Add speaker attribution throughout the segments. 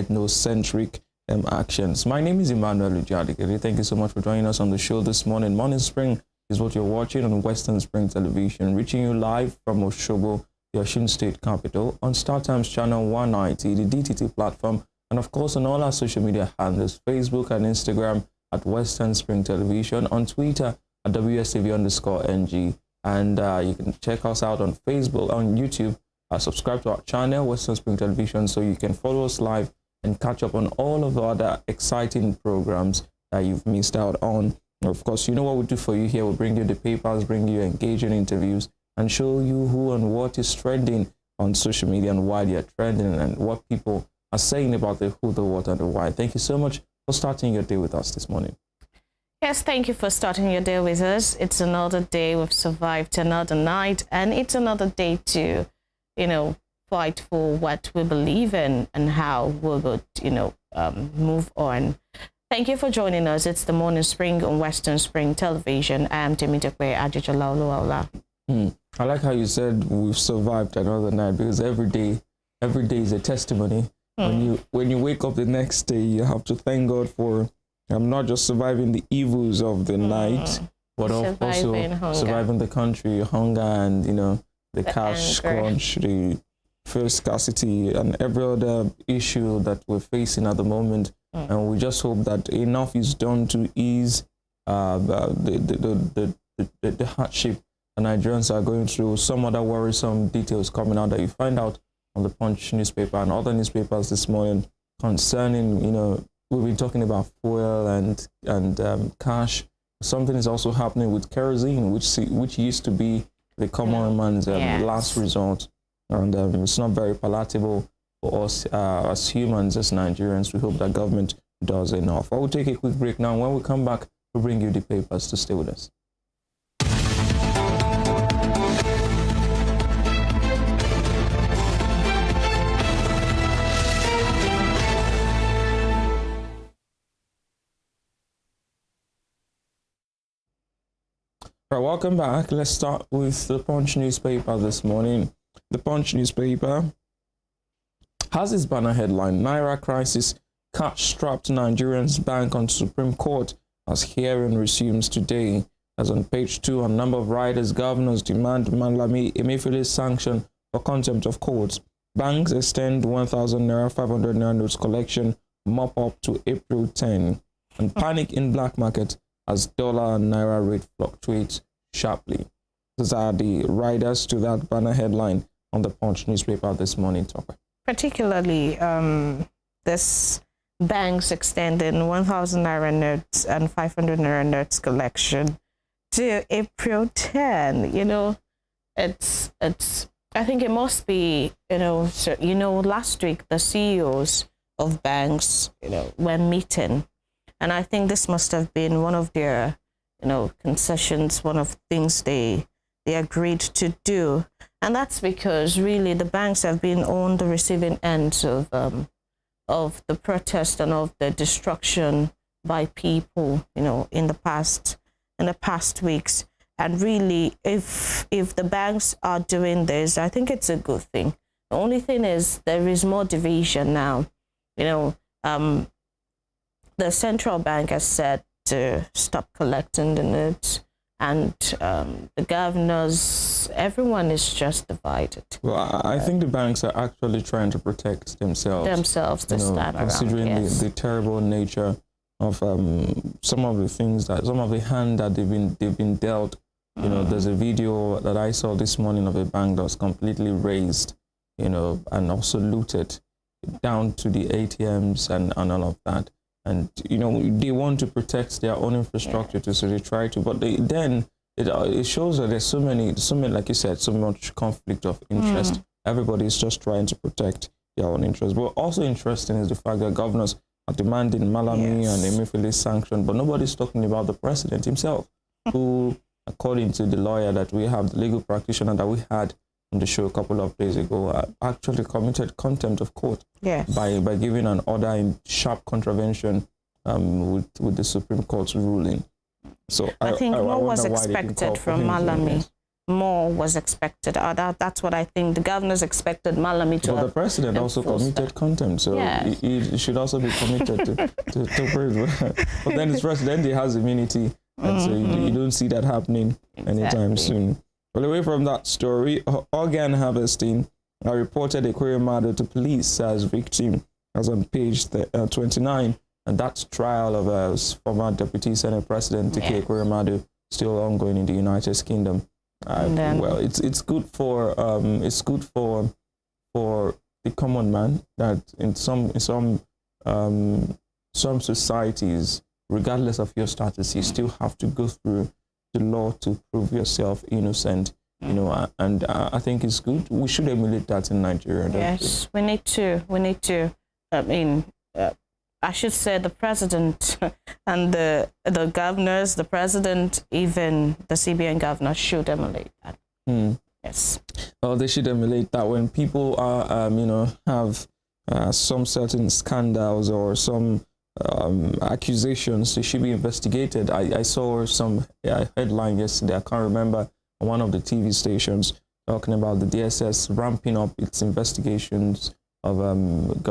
Speaker 1: ethnocentric actions. My name is Emmanuel Ujadikere. Thank you so much for joining us on the show this morning. Morning Spring is what you're watching on Western Spring Television, reaching you live from Osogbo, the Osun State capital, on StarTimes Channel 190, the DTT platform, and of course on all our social media handles, Facebook and Instagram at Western Spring Television, on Twitter at WSTV_NG, and you can check us out on Facebook, on YouTube. Subscribe to our channel, Western Spring Television, so you can follow us live and catch up on all of the other exciting programs that you've missed out on. Of course, you know what we do for you here. We'll bring you the papers, bring you engaging interviews, and show you who and what is trending on social media and why they are trending and what people are saying about the who, the what, and the why. Thank you so much for starting your day with us this morning.
Speaker 2: Yes, thank you for starting your day with us. It's another day. We've survived another night, and it's another day to, fight for what we believe in and how we would, move on. Thank you for joining us. It's the Morning Spring on Western Spring Television. I'm Temitope Ajijalauluaula.
Speaker 1: I like how you said we've survived another night, because every day is a testimony. When you wake up the next day, you have to thank God for not just surviving the evils of the night, but also surviving the country, hunger, and the cash crunch, the fuel scarcity, and every other issue that we're facing at the moment. And we just hope that enough is done to ease the hardship the Nigerians are going through. Some other worrisome details coming out that you find out on the Punch newspaper and other newspapers this morning concerning, we've been talking about fuel and cash. Something is also happening with kerosene, which used to be the common man's last resort, and it's not very palatable for us as humans, as Nigerians. We hope that government does enough. I will take a quick break now. When we come back, we'll bring you the papers to stay with us. All right, welcome back. Let's start with the Punch newspaper this morning. The Punch newspaper has its banner headline, Naira crisis, cash-strapped Nigerians bank on Supreme Court as hearing resumes today. As on page 2, a number of riders, governors demand Malami Emefiele's sanction for contempt of court. Banks extend 1,000 Naira, 500 Naira notes collection mop up to April 10. And panic in black market as dollar and Naira rate fluctuates sharply. These are the riders to that banner headline on the Punch newspaper this morning, Tope.
Speaker 2: Particularly, this banks extending 1,000 Naira notes and 500 Naira notes collection to April 10. It's. I think it must be. Last week the CEOs of banks, were meeting. And I think this must have been one of their, concessions, one of the things they agreed to do. And that's because really the banks have been on the receiving ends of the protest and of the destruction by people, in the past weeks. And really, if the banks are doing this, I think it's a good thing. The only thing is there is more division now. The central bank has said to stop collecting the notes, and the governors, everyone is just divided.
Speaker 1: Well, I think the banks are actually trying to protect themselves
Speaker 2: this time around,
Speaker 1: considering the terrible nature of some of the hand that they've been dealt. There's a video that I saw this morning of a bank that was completely razed, and also looted down to the ATMs and all of that. And they want to protect their own infrastructure too, so they try to. But it shows that there's so many, like you said, so much conflict of interest. Everybody's just trying to protect their own interest. But also interesting is the fact that governors are demanding Malami and Emefiele's sanction, but nobody's talking about the president himself, who, according to the lawyer that we have, the legal practitioner that we had on the show a couple of days ago, actually committed contempt of court by giving an order in sharp contravention with the Supreme Court's ruling. So
Speaker 2: I think what was expected from Malami more was expected. That's what I think. The governors expected Malami to.
Speaker 1: But the president also committed contempt, so
Speaker 2: yes.
Speaker 1: he should also be committed to praise. But then his president, he has immunity, and so you don't see that happening anytime soon. Well, away from that story, organ harvesting. I reported Ekweremadu to police as victim, as on page 29, and that's trial of former Deputy Senate President Tike Ekweremadu still ongoing in the United Kingdom. Well, it's good for the common man that in some societies, regardless of your status, you still have to go through the law to prove yourself innocent. You know, and I think it's good. We should emulate that in Nigeria.
Speaker 2: Yes, we need to. I mean, I should say the president and the governors, the president, even the CBN governor should emulate that. Yes.
Speaker 1: Well, they should emulate that when people are, have some certain scandals or some accusations, they should be investigated. I saw some headline yesterday. I can't remember. One of the TV stations talking about the DSS ramping up its investigations of CBN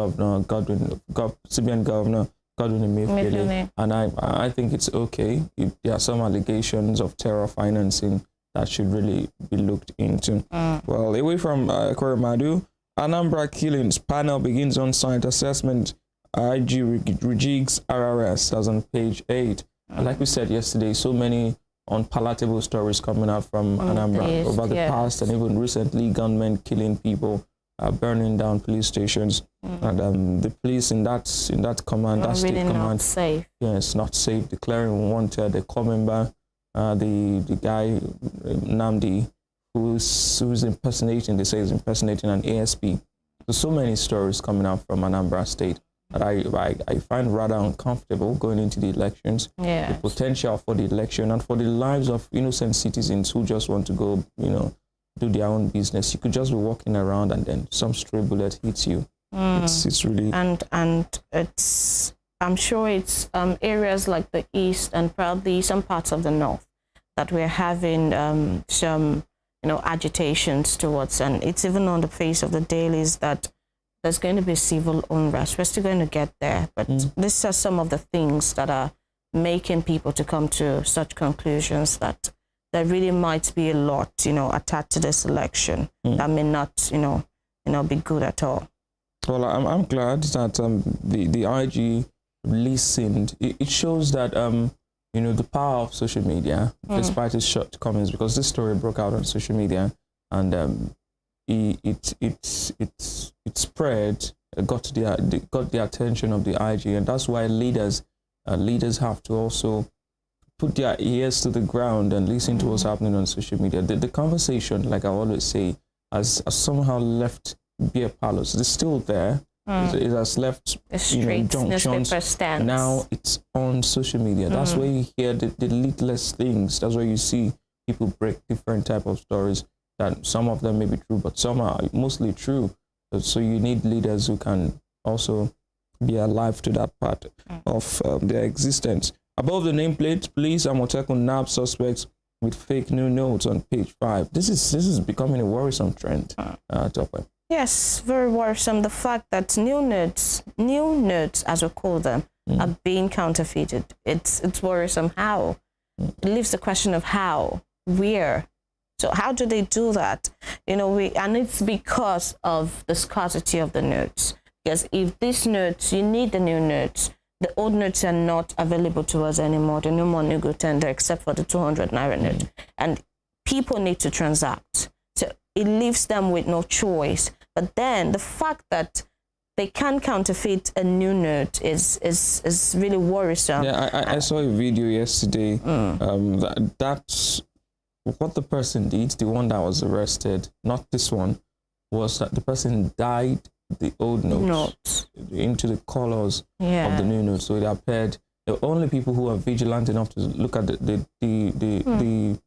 Speaker 1: Governor Godwin Emefiele, and I think it's okay if there are some allegations of terror financing that should really be looked into. Well, away from Ekweremadu, Anambra killings panel begins on-site assessment. IG rejigs RRS, as on page 8. Like we said yesterday, so many unpalatable stories coming out from Anambra over the past, and even recently gunmen killing people, burning down police stations, and the police in that command, that state command,
Speaker 2: not safe.
Speaker 1: Yes, not safe. Declaring wanted the Komemba, the guy Namdi, who's impersonating. They say is impersonating an ASP. So many stories coming out from Anambra State that I find rather uncomfortable going into the elections.
Speaker 2: Yeah.
Speaker 1: The potential for the election and for the lives of innocent citizens who just want to go, do their own business. You could just be walking around and then some stray bullet hits you. It's really
Speaker 2: and it's I'm sure it's areas like the east and probably some parts of the north that we're having some agitations towards, and it's even on the face of the dailies that there's going to be civil unrest. We're still going to get there, but these are some of the things that are making people to come to such conclusions that there really might be a lot, attached to this election that may not, be good at all.
Speaker 1: Well, I'm glad that the IG listened. It shows that the power of social media, despite its shortcomings, because this story broke out on social media, and it spread, got the attention of the IG, and that's why leaders have to also put their ears to the ground and listen to what's happening on social media. The conversation, like I always say, has somehow left beer parlors. It's still there. It has left
Speaker 2: the streets, newspaper stands.
Speaker 1: Now it's on social media. That's where you hear the littlest things. That's where you see people break different type of stories. That some of them may be true, but some are mostly true. So you need leaders who can also be alive to that part of their existence. Above the nameplate, police Amotekun nab suspects with fake new notes on page 5. This is becoming a worrisome trend. Tokwe.
Speaker 2: Yes, very worrisome. The fact that new notes as we call them, are being counterfeited. It's worrisome. How? It leaves the question of how, where. So how do they do that? And it's because of the scarcity of the notes. Because if these notes, you need the new notes, the old notes are not available to us anymore. The no more Nugu tender except for the 200 naira note. And people need to transact. So it leaves them with no choice. But then the fact that they can counterfeit a new note is really worrisome.
Speaker 1: Yeah, I saw a video yesterday. That's what the person did, the one that was arrested, not this one, was that the person dyed the old notes into the colors of the new notes. So it appeared the only people who are vigilant enough to look at the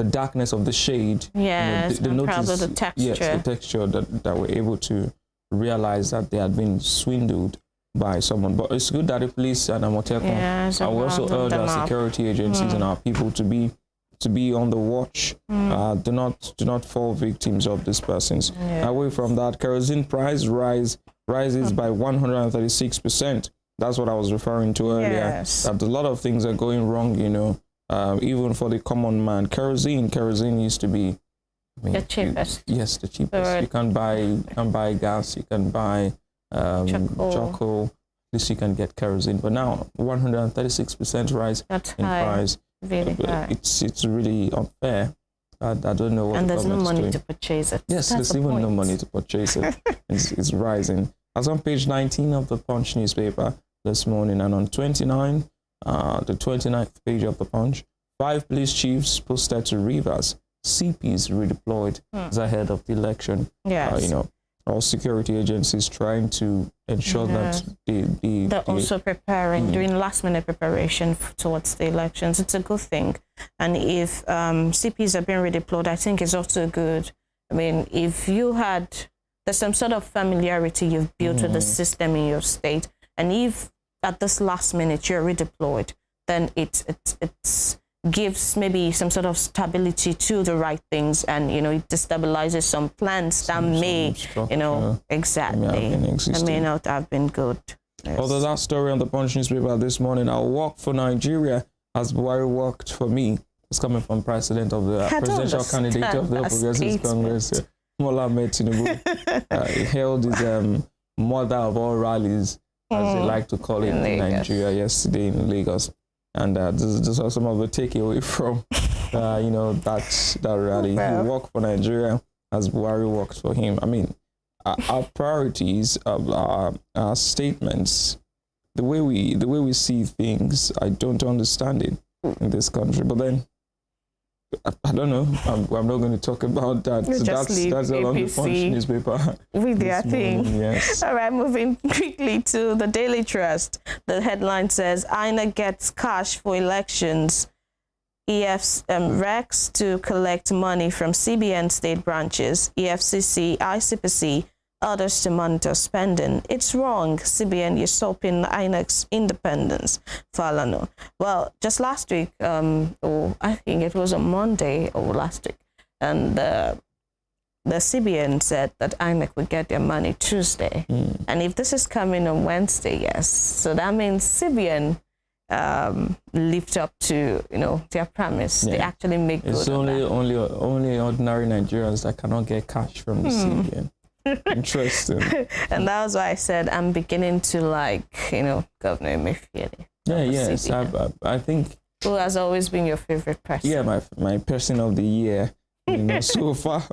Speaker 1: darkness of the shade.
Speaker 2: Yes,
Speaker 1: the notice,
Speaker 2: probably the texture.
Speaker 1: Yes, the texture that were able to realize that they had been swindled by someone. But it's good that the police and Amotekun,
Speaker 2: yes,
Speaker 1: and we also urge our security agencies and our people to be to be on the watch. Do not fall victims of these persons. Away from that, kerosene price rises by 136%. That's what I was referring to earlier.
Speaker 2: Yes.
Speaker 1: That a lot of things are going wrong, even for the common man. Kerosene used to be
Speaker 2: the cheapest.
Speaker 1: Yes, the cheapest. You can buy gas, you can buy charcoal. At least you can get kerosene. But now 136% rise in price.
Speaker 2: Really high.
Speaker 1: It's really unfair. I don't know what.
Speaker 2: And
Speaker 1: the
Speaker 2: there's no money
Speaker 1: doing.
Speaker 2: to purchase it.
Speaker 1: Yes,
Speaker 2: That's
Speaker 1: there's even no money to purchase it. It's rising. As on page 19 of the Punch newspaper this morning, and on the 29th page of the Punch, 5 police chiefs posted to Rivers, CPs redeployed ahead of the election.
Speaker 2: Yes.
Speaker 1: All security agencies trying to ensure that
Speaker 2: they're also preparing, doing last-minute preparation towards the elections. It's a good thing, and if CPs are being redeployed, I think it's also good. I mean, if there's some sort of familiarity you've built with the system in your state, and if at this last minute you're redeployed, then it gives maybe some sort of stability to the right things, and it destabilizes some plans that may not have been good. Yes.
Speaker 1: Although that story on the Punch newspaper this morning, I'll work for Nigeria as Buhari worked for me. It's coming from presidential candidate of the Progressive Congress, Bola Ahmed Tinubu. He held his mother of all rallies, as they like to call it, in Nigeria yesterday in Lagos. And this are some of the takeaway from, that rally. He worked for Nigeria as Buhari worked for him. I mean, our priorities, our statements, the way we see things, I don't understand it in this country. But then, I don't know. I'm not going to talk about that. So that's along the Punch newspaper.
Speaker 2: With their thing.
Speaker 1: Yes.
Speaker 2: All right, moving quickly to the Daily Trust. The headline says, INEC gets cash for elections. Rex to collect money from CBN state branches. EFCC, ICPC, others to monitor spending. It's wrong. CBN usurping INEC's independence. Falano. Well, just last week, I think it was on Monday or last week, and the CBN said that INEC would get their money Tuesday. And if this is coming on Wednesday, yes. So that means CBN lived up to their promise. They actually make good.
Speaker 1: It's only ordinary Nigerians that cannot get cash from the CBN. Interesting.
Speaker 2: And that was why I said I'm beginning to like, Governor Emefiele.
Speaker 1: Yes. I think.
Speaker 2: Who has always been your favorite person?
Speaker 1: Yeah, my person of the year, so far,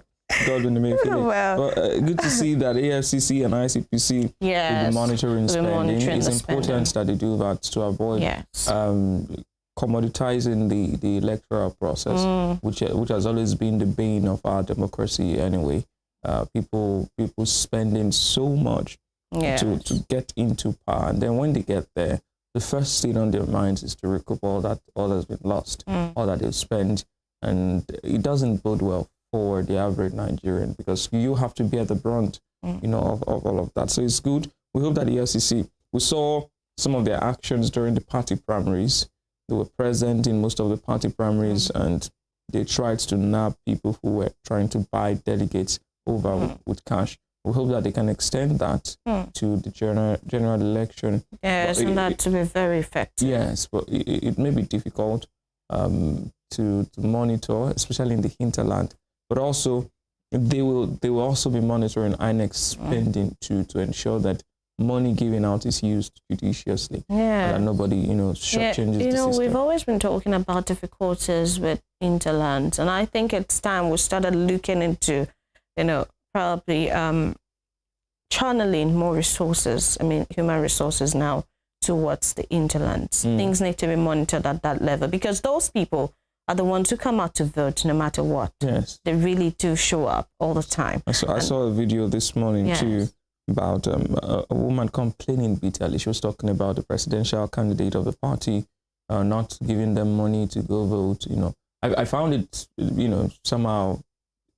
Speaker 1: Governor Emefiele.
Speaker 2: Well,
Speaker 1: but good to see that AFCC and ICPC will be monitoring spending. It's important that they do that to avoid commoditizing the electoral process, which has always been the bane of our democracy anyway. People spending so much to get into power, and then when they get there, the first thing on their minds is to recoup all that's been lost, all that they've spent, and it doesn't bode well for the average Nigerian, because you have to bear the brunt, of all of that. So it's good. We hope that the LCC, we saw some of their actions during the party primaries. They were present in most of the party primaries, and they tried to nab people who were trying to buy delegates over with cash. We hope that they can extend that to the general election.
Speaker 2: Yes, and that to be very effective.
Speaker 1: Yes, but it may be difficult to monitor, especially in the hinterland. But also, they will also be monitoring INEC's spending to ensure that money given out is used judiciously.
Speaker 2: Yeah.
Speaker 1: That nobody, shortchanges the system.
Speaker 2: We've always been talking about difficulties with hinterlands, and I think it's time we started looking into probably channeling more resources, human resources now towards the hinterlands. Things need to be monitored at that level, because those people are the ones who come out to vote no matter what.
Speaker 1: Yes.
Speaker 2: They really do show up all the time.
Speaker 1: I saw a video this morning too about a woman complaining bitterly. She was talking about the presidential candidate of the party not giving them money to go vote. I found it, somehow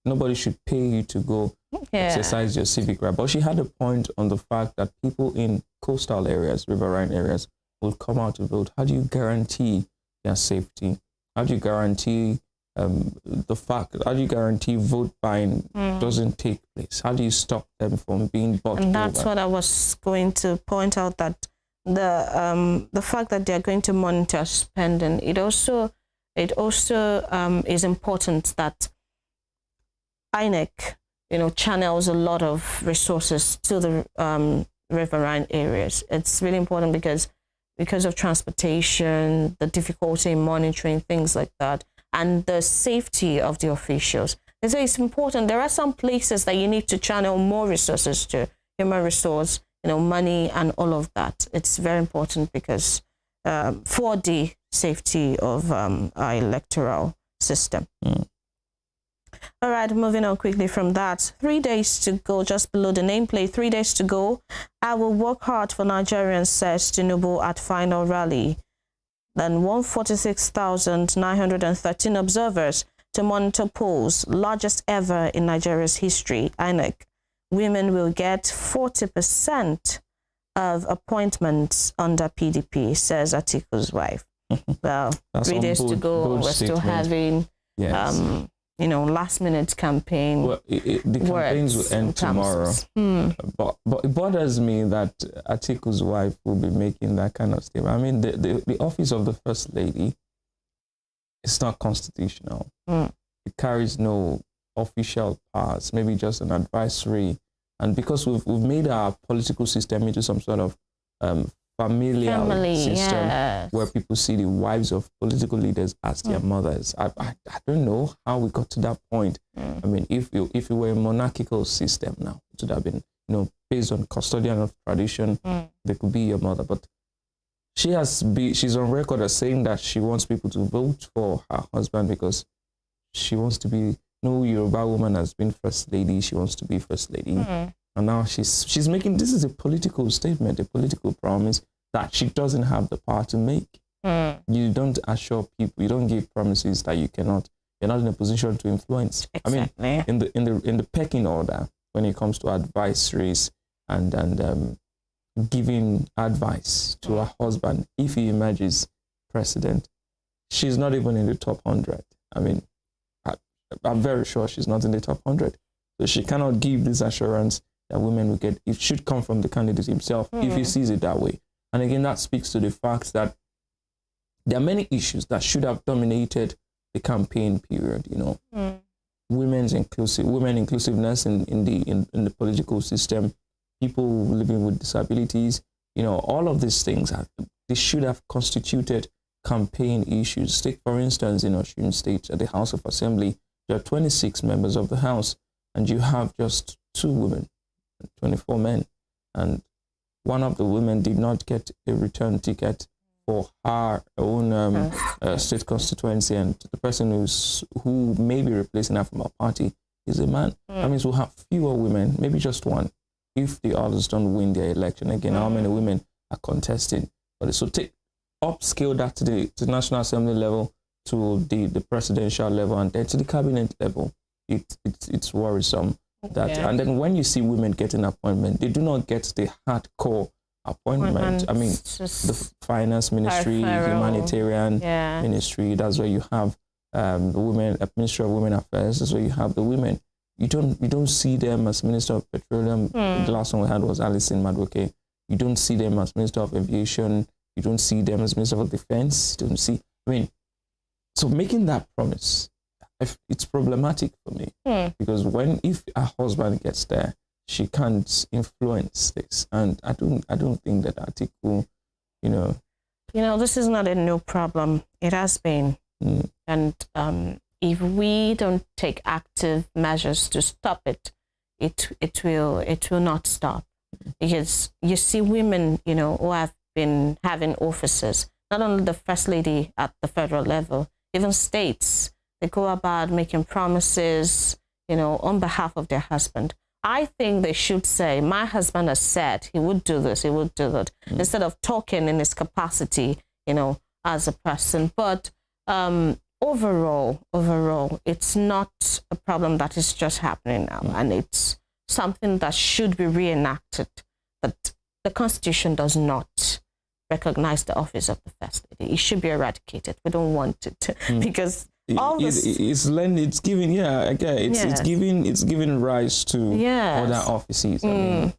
Speaker 1: nobody should pay you to go exercise your civic right. But she had a point on the fact that people in coastal areas, riverine areas, will come out to vote. How do you guarantee their safety? How do you guarantee the fact, how do you guarantee vote buying doesn't take place? How do you stop them from being bought
Speaker 2: And that's
Speaker 1: over?
Speaker 2: what I was going to point out, that the fact that they're going to monitor spending, it also is important that INEC, channels a lot of resources to the riverine areas. It's really important because of transportation, the difficulty in monitoring, things like that, and the safety of the officials. And so it's important. There are some places that you need to channel more resources to, human resource, money and all of that. It's very important because for the safety of our electoral system. All right, moving on quickly from that. 3 days to go, just below the nameplate, 3 days to go. I will work hard for Nigerians, says Tinubu at final rally. Then 146,913 observers to monitor polls, largest ever in Nigeria's history. INEC. Women will get 40% of appointments under PDP, says Atiku's wife. Well, 3 days to go, we're still having last minute campaign.
Speaker 1: Well, the campaigns will end tomorrow. But it bothers me that Atiku's wife will be making that kind of statement. I mean, the office of the First Lady is not constitutional. It carries no official powers, maybe just an advisory. And because we've made our political system into some sort of familial system, where people see the wives of political leaders as their mothers. I don't know how we got to that point. I mean, if it were a monarchical system now, it would have been, based on custodian of tradition, they could be your mother. But she's on record as saying that she wants people to vote for her husband because she wants to be, no Yoruba woman has been First Lady, she wants to be First Lady. And now she's making, this is a political statement, a political promise that she doesn't have the power to make. You don't assure people, you don't give promises that you're not in a position to influence.
Speaker 2: Exactly.
Speaker 1: I mean, in the pecking order, when it comes to advisories and giving advice to her husband, if he emerges president, she's not even in the top 100. I mean, I'm very sure she's not in the top 100. So she cannot give this assurance that women will get. It should come from the candidate himself if he sees it that way. And again, that speaks to the fact that there are many issues that should have dominated the campaign period. Women inclusiveness in the political system, people living with disabilities. All of these things they should have constituted campaign issues. Take for instance, in Osun State at the House of Assembly, there are 26 members of the House, and you have just 2 women, 24 men, and one of the women did not get a return ticket for her own state constituency, and the person who may be replacing her from her party is a man. That means we'll have fewer women, maybe just one, if the others don't win their election. Again, how many women are contesting? But so upscale that to the National Assembly level, to the presidential level, and then to the cabinet level. It's worrisome that, and then when you see women getting appointment, they do not get the hardcore appointment. I mean, the finance ministry, humanitarian ministry, that's where you have the women, Ministry of Women Affairs, that's where you have the women. You don't see them as Minister of Petroleum. The last one we had was Alison Madueke. You don't see them as Minister of Aviation. You don't see them as Minister of Defense. You don't see, so making that promise, it's problematic for me because if a husband gets there, she can't influence this, and I don't think that article,
Speaker 2: this is not a new problem. It has been, and if we don't take active measures to stop it, it will not stop, because you see women, who have been having offices, not only the First Lady at the federal level, even states. They go about making promises, on behalf of their husband. I think they should say, my husband has said he would do this, he would do that, instead of talking in his capacity, as a person. But overall, it's not a problem that is just happening now. And it's something that should be reenacted, that the Constitution does not recognize the office of the First Lady. It should be eradicated. We don't want it because all this.
Speaker 1: It's giving, it's giving rise to
Speaker 2: Yes.
Speaker 1: other offices. I mean,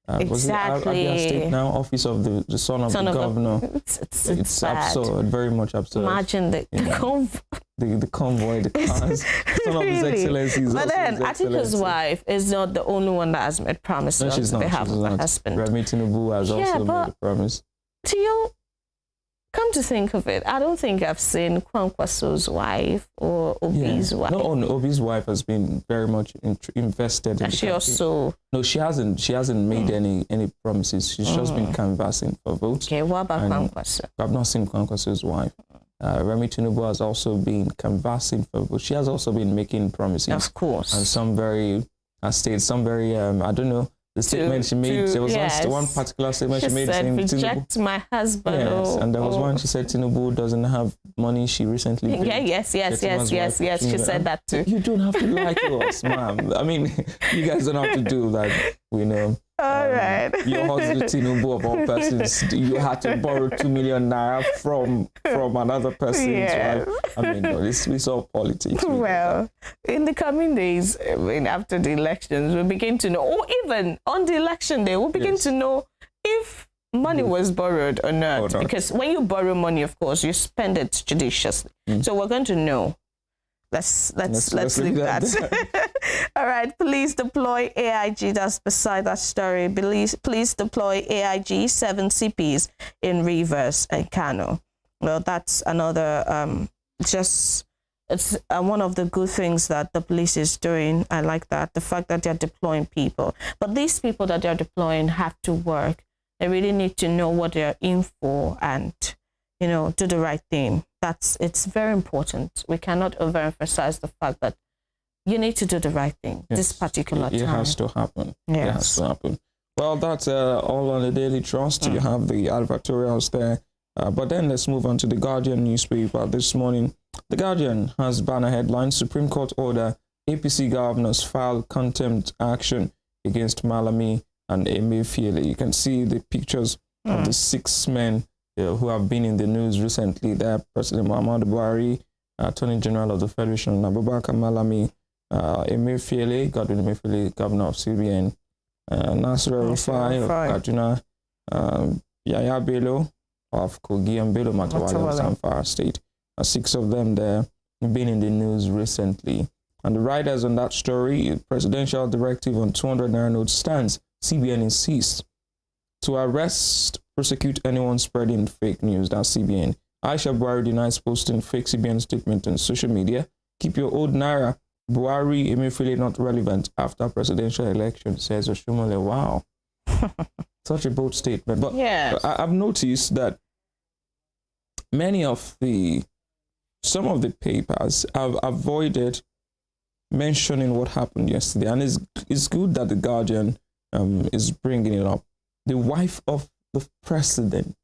Speaker 2: Exactly.
Speaker 1: Was it Abia State now, office of the son of the governor.
Speaker 2: It's bad.
Speaker 1: absurd, very much absurd.
Speaker 2: Imagine the
Speaker 1: convoy, the cars, son of His Excellency.
Speaker 2: But then Atiku's wife is not the only one that has made promises on behalf of her husband.
Speaker 1: Remi Tinubu has also made a promise.
Speaker 2: Do you come to think of it? I don't think I've seen Kwankwaso's wife or Obi's wife.
Speaker 1: No, Obi's wife has been very much invested in the
Speaker 2: she also...
Speaker 1: No, she hasn't made any promises. She's just been canvassing for votes.
Speaker 2: Okay, what about Kwankwaso?
Speaker 1: I've not seen Kwankwaso's wife. Remi Tinubu has also been canvassing for votes. She has also been making promises.
Speaker 2: Of course.
Speaker 1: And some very I don't know, the statement she made, there was one particular statement she made
Speaker 2: said,
Speaker 1: saying
Speaker 2: reject
Speaker 1: Tinubu,
Speaker 2: my husband.
Speaker 1: Yes, and there was one she said Tinubu doesn't have money. She recently
Speaker 2: yes. She said that too.
Speaker 1: You don't have to lie to us, ma'am. I mean, you guys don't have to do that. We know.
Speaker 2: All right.
Speaker 1: Your husband Tinubu of all persons, you had to borrow 2 million naira from another person's wife. I mean, no, we saw politics.
Speaker 2: Well, in the coming days, after the elections, we'll begin to know, or even on the election day, we'll begin to know if money was borrowed or not. Because when you borrow money, of course, you spend it judiciously. So we're going to know. Let's leave that. All right, please deploy AIG. That's beside that story. Please deploy AIG 7 CPs in Rivers and Kano. Well, that's another it's one of the good things that the police is doing. I like that, the fact that they're deploying people. But these people that they're deploying have to work. They really need to know what they're in for and, do the right thing. It's very important. We cannot overemphasize the fact that you need to do the right thing this particular time.
Speaker 1: It has to happen.
Speaker 2: Yes.
Speaker 1: It has to happen. Well, that's all on the Daily Trust. You have the advertorials there. But then let's move on to the Guardian newspaper this morning. The Guardian has banner headline: Supreme Court order APC governors file contempt action against Malami and Emefiele. You can see the pictures of the 6 men who have been in the news recently. There, President Muhammadu Buhari, Attorney General of the Federation, Abubakar Malami, Emefiele, Godwin Emefiele, Governor of CBN, Nasir El-Rufai of Kaduna, Yaya Bello of Kogi, and Bello Matawalle of Zamfara State. 6 of them there have been in the news recently. And the writers on that story: presidential directive on 200 naira notes stands. CBN insists to arrest, prosecute anyone spreading fake news. That's CBN. Aisha Buhari denies posting fake CBN statement on social media. Keep your old naira. Buhari, Emefiele not relevant after presidential election, says Oshomole. Wow. Such a bold statement. But I've noticed that some of the papers have avoided mentioning what happened yesterday. And it's good that the Guardian is bringing it up. The wife of the president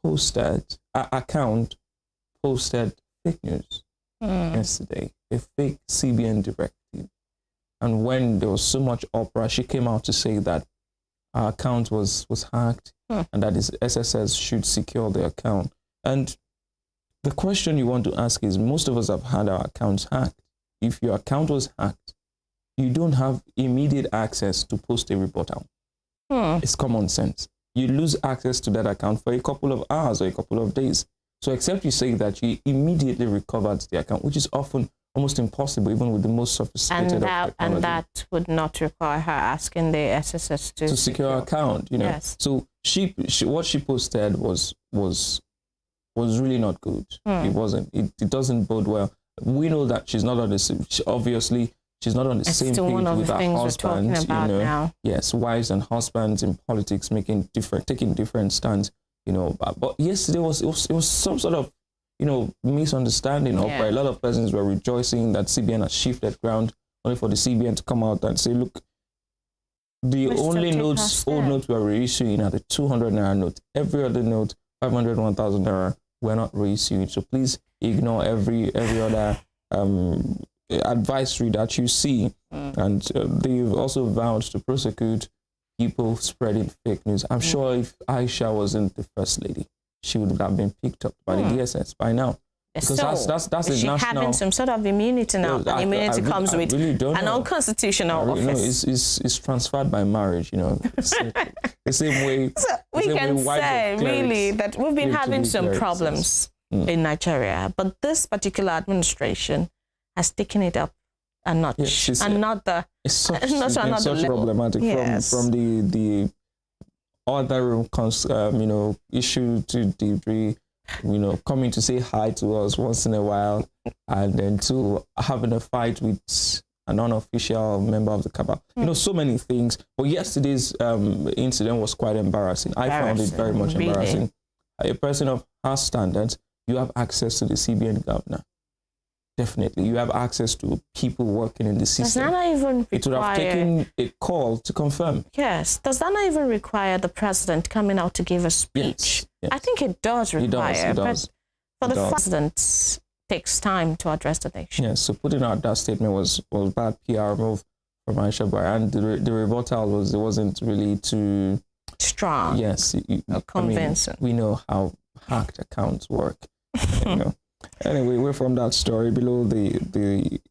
Speaker 1: posted fake news yesterday, a fake CBN directive. And when there was so much uproar, she came out to say that our account was hacked and that his SSS should secure the account. And the question you want to ask is, most of us have had our accounts hacked. If your account was hacked, you don't have immediate access to post a report out. It's common sense. You lose access to that account for a couple of hours or a couple of days. So except you say that you immediately recovered the account, which is often almost impossible, even with the most sophisticated technology.
Speaker 2: And that would not require her asking the SSS to
Speaker 1: secure her account, Yes. So she what she posted was really not good. It wasn't. It doesn't bode well. We know that she's not on the same. Obviously, she's not on the same page with her husband.
Speaker 2: Now.
Speaker 1: Yes, wives and husbands in politics taking different stands. But yesterday it was some sort of misunderstanding. Or a lot of persons were rejoicing that CBN has shifted ground, only for the CBN to come out and say, look, the only old notes we're reissuing are the 200 naira note. Every other note, 500, 1,000 naira, we're not reissuing. So please ignore every other advisory that you see. And they've also vowed to prosecute people spreading fake news. I'm sure if Aisha wasn't the first lady, she would have been picked up by the DSS by now. Because
Speaker 2: So
Speaker 1: that's
Speaker 2: is
Speaker 1: a
Speaker 2: she
Speaker 1: national.
Speaker 2: having some sort of immunity now?
Speaker 1: No,
Speaker 2: And immunity comes
Speaker 1: I
Speaker 2: with
Speaker 1: really don't
Speaker 2: an
Speaker 1: know.
Speaker 2: unconstitutional
Speaker 1: No,
Speaker 2: office.
Speaker 1: it's transferred by marriage, you know. The same way.
Speaker 2: So we
Speaker 1: same
Speaker 2: can
Speaker 1: way wives of
Speaker 2: say
Speaker 1: clerics
Speaker 2: really that we've been
Speaker 1: live to
Speaker 2: having
Speaker 1: be
Speaker 2: some
Speaker 1: clerics, yes.
Speaker 2: problems in Nigeria, but this particular administration has taken it up a notch.
Speaker 1: Yes, it's
Speaker 2: Another
Speaker 1: It's such,
Speaker 2: Not
Speaker 1: it's been
Speaker 2: another
Speaker 1: such
Speaker 2: level.
Speaker 1: problematic
Speaker 2: Yes.
Speaker 1: from the other issue to the coming to say hi to us once in a while, and then to having a fight with an unofficial member of the cabal. So many things. But yesterday's incident was quite embarrassing. I found it very much
Speaker 2: Really?
Speaker 1: embarrassing. A person of her standards, you have access to the CBN governor. Definitely, you have access to people working in the
Speaker 2: does
Speaker 1: system.
Speaker 2: that not even
Speaker 1: It would have
Speaker 2: require?
Speaker 1: taken a call to confirm.
Speaker 2: Yes. Does that not even require the president coming out to give a speech?
Speaker 1: Yes.
Speaker 2: I think it does require.
Speaker 1: It does.
Speaker 2: But for
Speaker 1: It
Speaker 2: the
Speaker 1: does.
Speaker 2: president takes time to address the nation.
Speaker 1: Yes, so putting out that statement was bad PR move from Aisha Buhari, and the rebuttal wasn't really too
Speaker 2: Strong.
Speaker 1: yes
Speaker 2: Convincing.
Speaker 1: we know how hacked accounts work. Anyway, we're from that story below the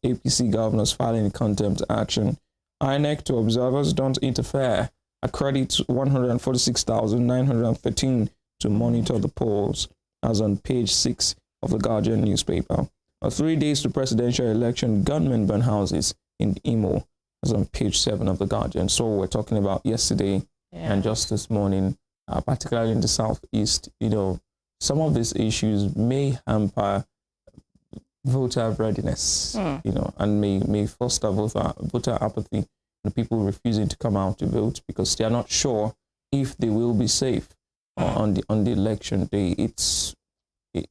Speaker 1: APC governors filing contempt action. INEC to observers don't interfere. Accredit 146,913 to monitor the polls, as on page 6 of the Guardian newspaper. 3 days to presidential election, gunmen burn houses in Imo, as on page 7 of the Guardian. So we're talking about yesterday and just this morning, particularly in the southeast. Some of these issues may hamper voter readiness, and may foster voter apathy, and people refusing to come out to vote because they are not sure if they will be safe on the election day.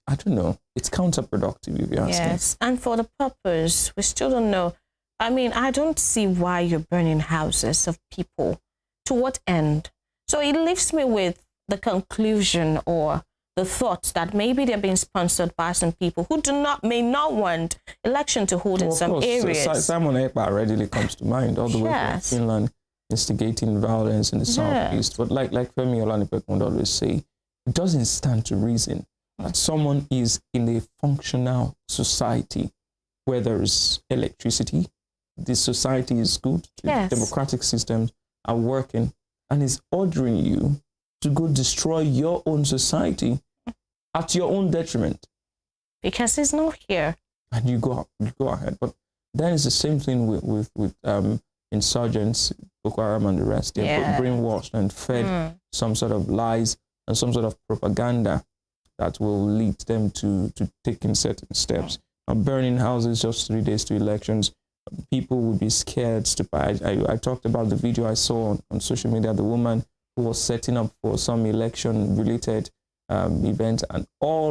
Speaker 1: I don't know. It's counterproductive, if you ask me.
Speaker 2: Yes, and for the purpose, we still don't know. I mean, I don't see why you're burning houses of people. To what end? So it leaves me with the conclusion or the thought that maybe they're being sponsored by some people who may not want election to hold in
Speaker 1: Of
Speaker 2: some
Speaker 1: course,
Speaker 2: areas.
Speaker 1: Simon Ekpa readily comes to mind, all the way from
Speaker 2: Yes.
Speaker 1: Finland, instigating violence in the southeast. But like Femi Olanipekin would always say, it doesn't stand to reason that someone is in a functional society where there is electricity, the society is good,
Speaker 2: Yes.
Speaker 1: the democratic systems are working, and is ordering you to go destroy your own society at your own detriment.
Speaker 2: Because he's not here.
Speaker 1: And you go ahead. But then it's the same thing with insurgents, Boko Haram and the rest. They're
Speaker 2: Yeah.
Speaker 1: brainwashed and fed some sort of lies and some sort of propaganda that will lead them to taking certain steps. Burning houses just 3 days to elections. People would be scared to buy. I talked about the video I saw on social media, the woman who was setting up for some election-related event, and all